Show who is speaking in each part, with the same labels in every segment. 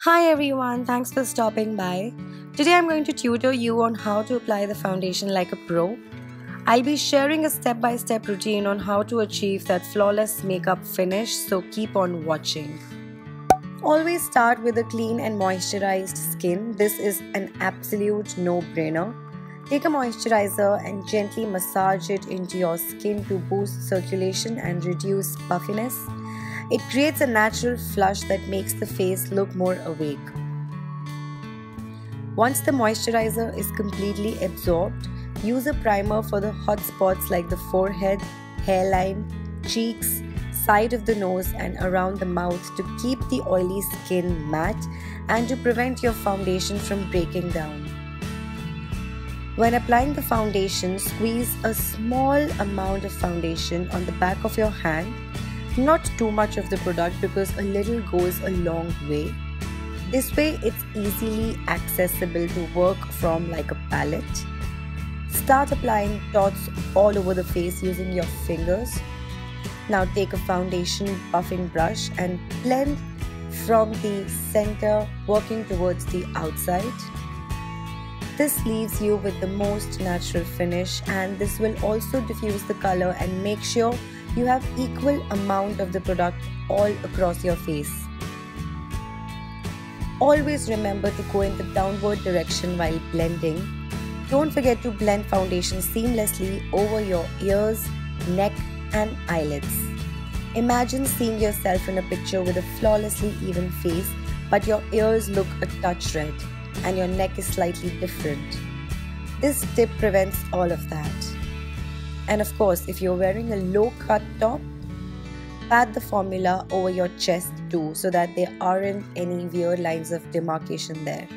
Speaker 1: Hi everyone, thanks for stopping by. Today I'm going to tutor you on how to apply the foundation like a pro. I'll be sharing a step-by-step routine on how to achieve that flawless makeup finish, so keep on watching. Always start with a clean and moisturized skin. This is an absolute no-brainer. Take a moisturizer and gently massage it into your skin to boost circulation and reduce puffiness. It creates a natural flush that makes the face look more awake. Once the moisturizer is completely absorbed, use a primer for the hot spots like the forehead, hairline, cheeks, side of the nose and around the mouth to keep the oily skin matte and to prevent your foundation from breaking down. When applying the foundation, squeeze a small amount of foundation on the back of your hand. Not too much of the product because a little goes a long way. This way it's easily accessible to work from like a palette. Start applying dots all over the face using your fingers. Now take a foundation buffing brush and blend from the center working towards the outside. This leaves you with the most natural finish, and this will also diffuse the color and make sure you have equal amount of the product all across your face. Always remember to go in the downward direction while blending. Don't forget to blend foundation seamlessly over your ears, neck and eyelids. Imagine seeing yourself in a picture with a flawlessly even face, but your ears look a touch red and your neck is slightly different. This tip prevents all of that. And of course, if you're wearing a low-cut top, pat the formula over your chest too so that there aren't any weird lines of demarcation there.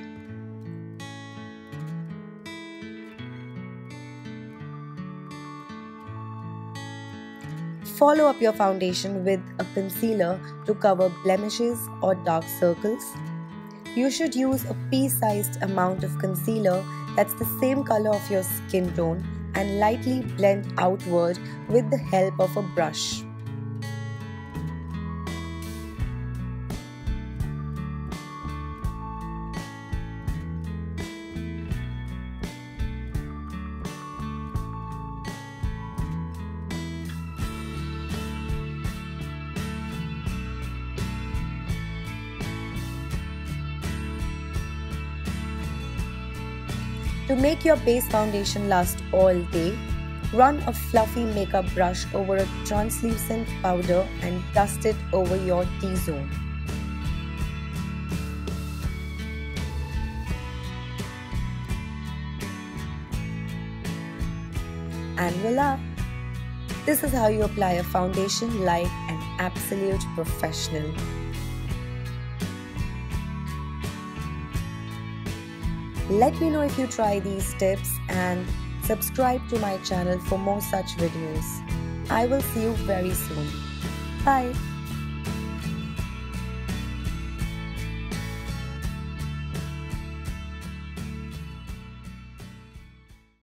Speaker 1: Follow up your foundation with a concealer to cover blemishes or dark circles. You should use a pea-sized amount of concealer that's the same color of your skin tone and lightly blend outward with the help of a brush. To make your base foundation last all day, run a fluffy makeup brush over a translucent powder and dust it over your T-zone. And voila! This is how you apply a foundation like an absolute professional. Let me know if you try these tips and subscribe to my channel for more such videos. I will see you very soon. Bye.